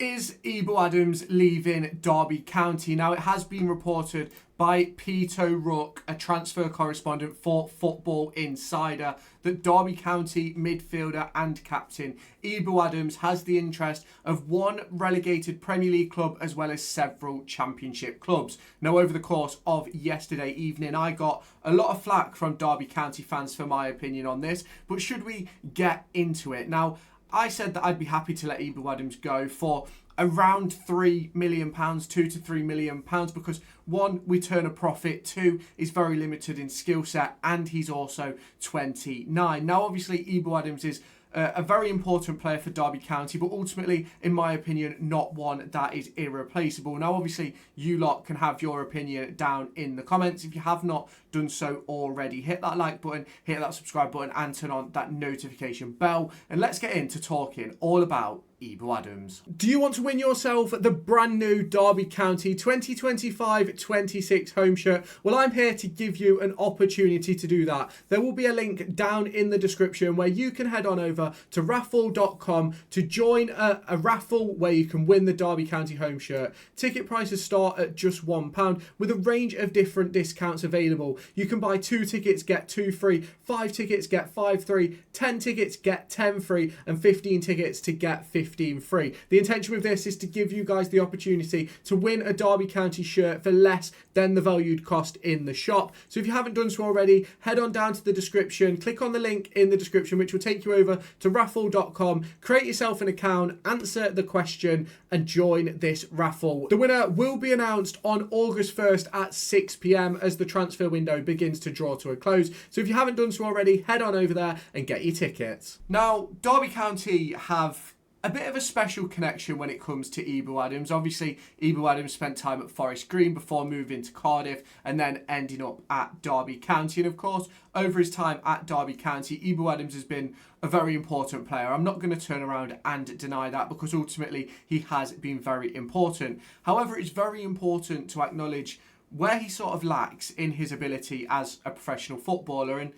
Is Ebou Adams leaving Derby County? Now, it has been reported by Peter Rook, a transfer correspondent for Football Insider, that Derby County midfielder and captain Ebou Adams has the interest of one relegated Premier League club as well as several Championship clubs. Now, over the course of yesterday evening, I got a lot of flack from Derby County fans for my opinion on this, but should we get into it? Now, I said that I'd be happy to let Ebou Adams go for around £3 million, £2 to £3 million, because one, we turn a profit, two, he's very limited in skill set, and he's also 29. Now, obviously, Ebou Adams is a very important player for Derby County, but ultimately, in my opinion, not one that is irreplaceable. Now, obviously, you lot can have your opinion down in the comments. If you have not done so already, hit that like button, hit that subscribe button, and turn on that notification bell. And let's get into talking all about Ebou Adams. Do you want to win yourself the brand new Derby County 2025-26 home shirt? Well, I'm here to give you an opportunity to do that. There will be a link down in the description where you can head on over to raffle.com to join a raffle where you can win the Derby County home shirt. Ticket prices start at just £1 with a range of different discounts available. You can buy 2 tickets, get 2 free, 5 tickets, get 5 free, 10 tickets, get 10 free, and 15 tickets to get 15 free. The intention with this is to give you guys the opportunity to win a Derby County shirt for less than the valued cost in the shop. So if you haven't done so already, head on down to the description, click on the link in the description, which will take you over to raffle.com, create yourself an account, answer the question, and join this raffle. The winner will be announced on August 1st at 6 p.m. as the transfer window begins to draw to a close. So if you haven't done so already, head on over there and get your tickets. Now, Derby County have a bit of a special connection when it comes to Ebou Adams. Obviously, Ebou Adams spent time at Forest Green before moving to Cardiff and then ending up at Derby County. And of course, over his time at Derby County, Ebou Adams has been a very important player. I'm not going to turn around and deny that, because ultimately he has been very important. However, it's very important to acknowledge where he sort of lacks in his ability as a professional footballer. And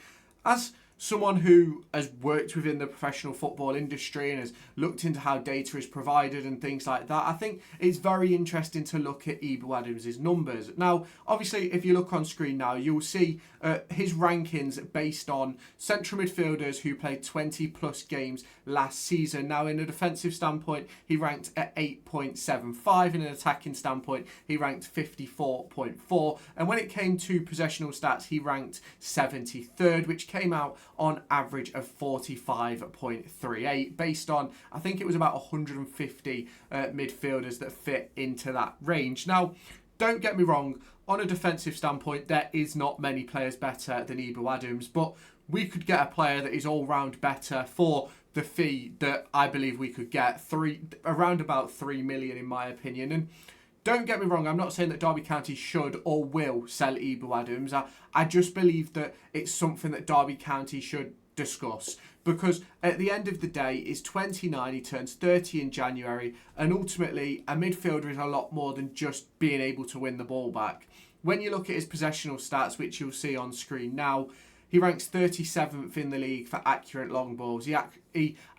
as someone who has worked within the professional football industry and has looked into how data is provided and things like that, I think it's very interesting to look at Ebou Adams' numbers. Now, obviously, if you look on screen now, you'll see his rankings based on central midfielders who played 20 plus games last season. Now, in a defensive standpoint, he ranked at 8.75. In an attacking standpoint, he ranked 54.4. And when it came to possessional stats, he ranked 73rd, which came out on average of 45.38 based on, I think it was about 150 midfielders that fit into that range. Now, don't get me wrong, on a defensive standpoint, there is not many players better than Ebou Adams, but we could get a player that is all-round better for the fee that I believe we could get, around about 3 million in my opinion. And don't get me wrong, I'm not saying that Derby County should or will sell Ebou Adams. I just believe that it's something that Derby County should discuss, because at the end of the day, he's 29, he turns 30 in January, and ultimately a midfielder is a lot more than just being able to win the ball back. When you look at his possessional stats, which you'll see on screen now, he ranks 37th in the league for accurate long balls. He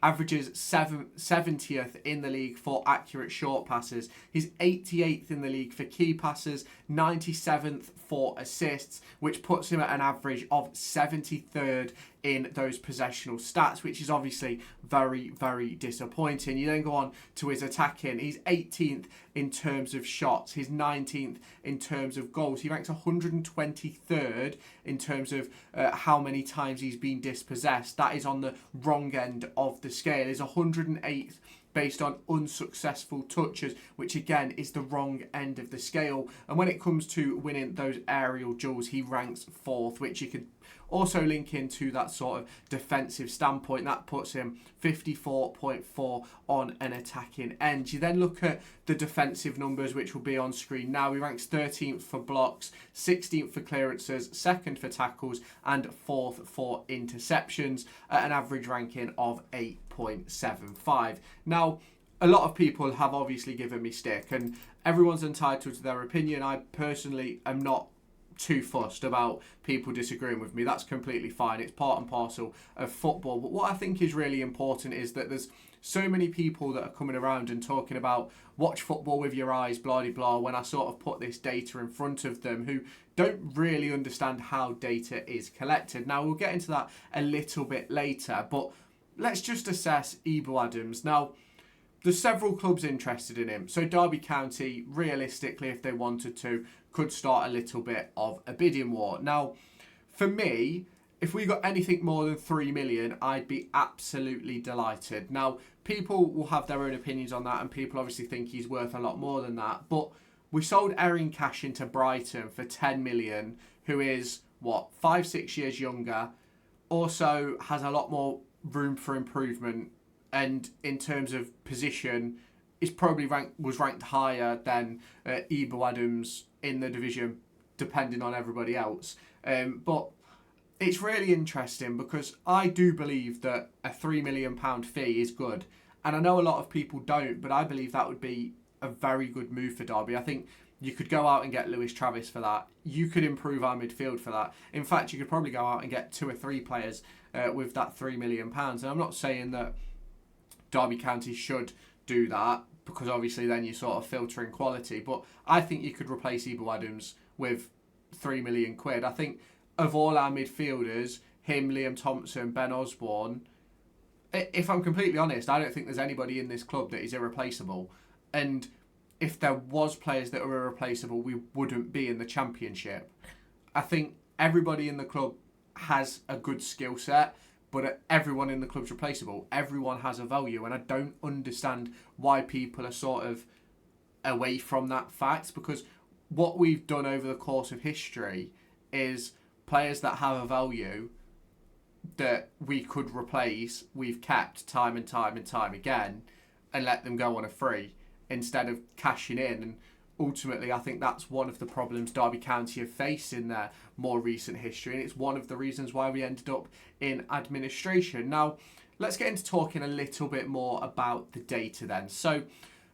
averages 70th in the league for accurate short passes. He's 88th in the league for key passes, 97th for assists, which puts him at an average of 73rd in those possessional stats, which is obviously very, very disappointing. You then go on to his attacking. He's 18th in terms of shots. He's 19th in terms of goals. He ranks 123rd in terms of how many times he's been dispossessed. That is on the wrong end of the scale. He's 108th based on unsuccessful touches, which again is the wrong end of the scale. And when it comes to winning those aerial duels, he ranks 4th, which you could also link into that sort of defensive standpoint. That puts him 54.4 on an attacking end. You then look at the defensive numbers, which will be on screen now. He ranks 13th for blocks, 16th for clearances, 2nd for tackles, and 4th for interceptions at an average ranking of 8.75. Now, a lot of people have obviously given me stick, and everyone's entitled to their opinion. I personally am not too fussed about people disagreeing with me. That's completely fine. It's part and parcel of football. But what I think is really important is that there's so many people that are coming around and talking about watch football with your eyes, blah, blah, blah, when I sort of put this data in front of them who don't really understand how data is collected. Now, we'll get into that a little bit later, but let's just assess Ebou Adams. Now, there's several clubs interested in him. So Derby County, realistically, if they wanted to, could start a little bit of a bidding war. Now, for me, if we got anything more than 3 million, I'd be absolutely delighted. Now, people will have their own opinions on that, and people obviously think he's worth a lot more than that. But we sold Erin Cash into Brighton for 10 million, who is, 5-6 years younger, also has a lot more room for improvement, and in terms of position, is probably was ranked higher than Ebou Adams in the division, depending on everybody else. But it's really interesting because I do believe that a £3 million fee is good. And I know a lot of people don't, but I believe that would be a very good move for Derby. I think you could go out and get Lewis Travis for that. You could improve our midfield for that. In fact, you could probably go out and get 2 or 3 players with that £3 million. And I'm not saying that Derby County should do that, because obviously then you're sort of filtering quality. But I think you could replace Ebou Adams with £3 million. I think of all our midfielders, him, Liam Thompson, Ben Osborne, if I'm completely honest, I don't think there's anybody in this club that is irreplaceable. And if there was players that were irreplaceable, we wouldn't be in the Championship. I think everybody in the club has a good skill set, but everyone in the club's replaceable. Everyone has a value, and I don't understand why people are sort of away from that fact, because what we've done over the course of history is players that have a value that we could replace, we've kept time and time and time again and let them go on a free instead of cashing in. And ultimately, I think that's one of the problems Derby County have faced in their more recent history, and it's one of the reasons why we ended up in administration. Now, let's get into talking a little bit more about the data then. So,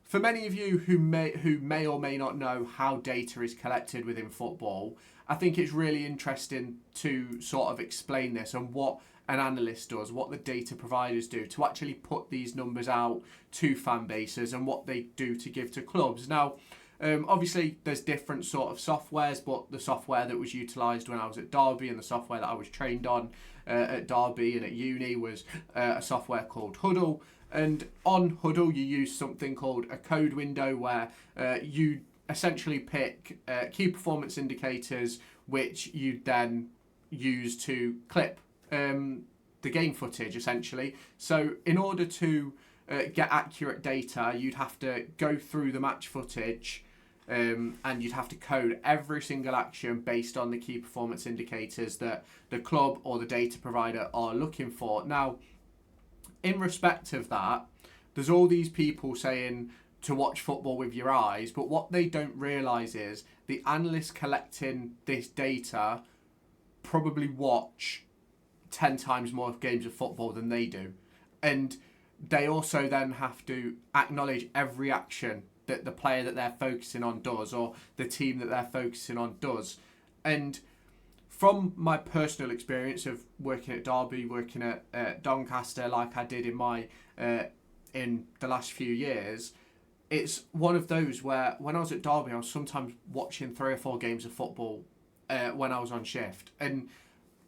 for many of you who may or may not know how data is collected within football, I think it's really interesting to sort of explain this and what an analyst does, what the data providers do to actually put these numbers out to fan bases and what they do to give to clubs. Now, obviously, there's different sort of softwares, but the software that was utilised when I was at Derby and the software that I was trained on at Derby and at uni was a software called Huddle. And on Huddle, you use something called a code window where you essentially pick key performance indicators, which you then use to clip the game footage, essentially. So in order to get accurate data, you'd have to go through the match footage and you'd have to code every single action based on the key performance indicators that the club or the data provider are looking for. Now, in respect of that, there's all these people saying to watch football with your eyes, but what they don't realise is the analysts collecting this data probably watch 10 times more games of football than they do. And they also then have to acknowledge every action that the player that they're focusing on does, or the team that they're focusing on does. And from my personal experience of working at Derby, working at Doncaster, like I did in my in the last few years, it's one of those where when I was at Derby, I was sometimes watching 3 or 4 games of football when I was on shift. And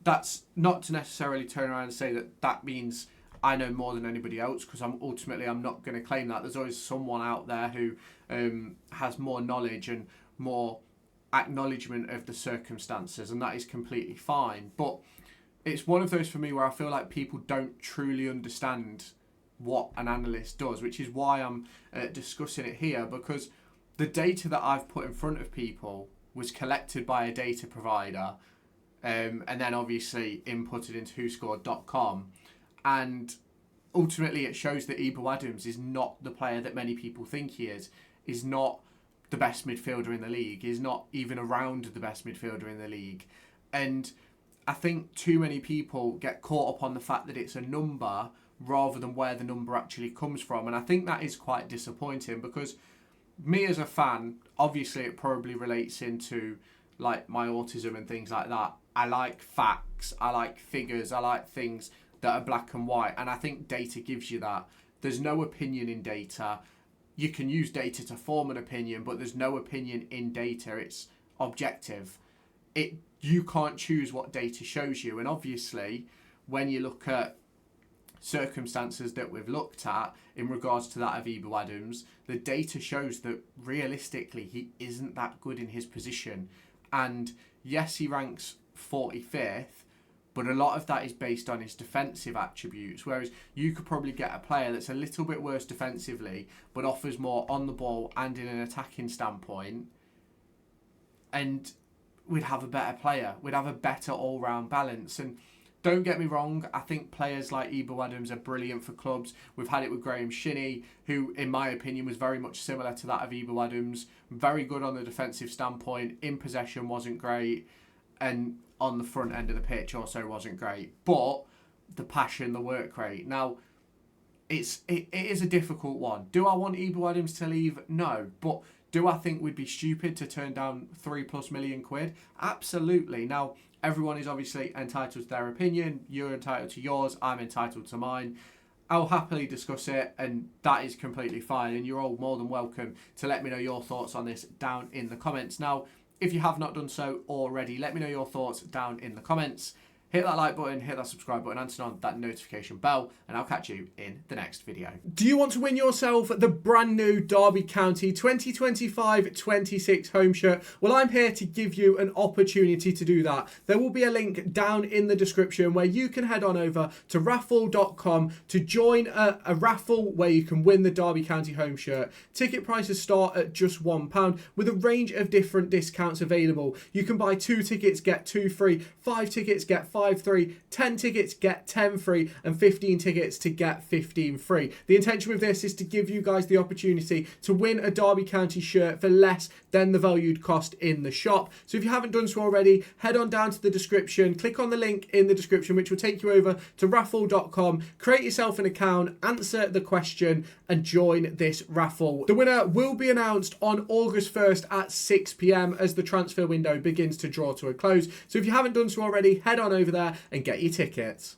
that's not to necessarily turn around and say that that means I know more than anybody else, because I'm not going to claim that. There's always someone out there who has more knowledge and more acknowledgement of the circumstances, and that is completely fine. But it's one of those for me where I feel like people don't truly understand what an analyst does, which is why I'm discussing it here, because the data that I've put in front of people was collected by a data provider and then obviously inputted into whoscored.com, and ultimately it shows that Ebou Adams is not the player that many people think he is not the best midfielder in the league, is not even around the best midfielder in the league. And I think too many people get caught up on the fact that it's a number rather than where the number actually comes from. And I think that is quite disappointing, because me as a fan, obviously it probably relates into like my autism and things like that. I like facts, I like figures, I like things that are black and white, and I think data gives you that. there's no opinion in data. You can use data to form an opinion, but there's no opinion in data. It's objective. You can't choose what data shows you. And obviously, when you look at circumstances that we've looked at in regards to that of Ebou Adams, the data shows that realistically he isn't that good in his position. And yes, he ranks 45th, but a lot of that is based on his defensive attributes, whereas you could probably get a player that's a little bit worse defensively but offers more on the ball and in an attacking standpoint, and we'd have a better player. We'd have a better all-round balance. And don't get me wrong, I think players like Ebou Adams are brilliant for clubs. We've had it with Graham Shinney, who, in my opinion, was very much similar to that of Ebou Adams. Very good on the defensive standpoint. In possession wasn't great. And on the front end of the pitch also wasn't great. But the passion, the work rate. Now, it is a difficult one. Do I want Ebou Adams to leave? No. But do I think we'd be stupid to turn down £3+ million? Absolutely. Now, everyone is obviously entitled to their opinion. You're entitled to yours. I'm entitled to mine. I'll happily discuss it, and that is completely fine. And you're all more than welcome to let me know your thoughts on this down in the comments. Now, if you have not done so already, let me know your thoughts down in the comments. Hit that like button, hit that subscribe button, and turn on that notification bell, and I'll catch you in the next video. Do you want to win yourself the brand new Derby County 2025-26 home shirt? Well, I'm here to give you an opportunity to do that. There will be a link down in the description where you can head on over to raffle.com to join a raffle where you can win the Derby County home shirt. Ticket prices start at just £1 with a range of different discounts available. You can buy 2 tickets, get 2 free, 5 tickets, get 5 free, 10 tickets get 10 free, and 15 tickets to get 15 free. The intention with this is to give you guys the opportunity to win a Derby County shirt for less than the valued cost in the shop. So if you haven't done so already, head on down to the description, click on the link in the description which will take you over to raffle.com, create yourself an account, answer the question, and join this raffle. The winner will be announced on August 1st at 6 PM as the transfer window begins to draw to a close. So if you haven't done so already, head on over there and get your tickets.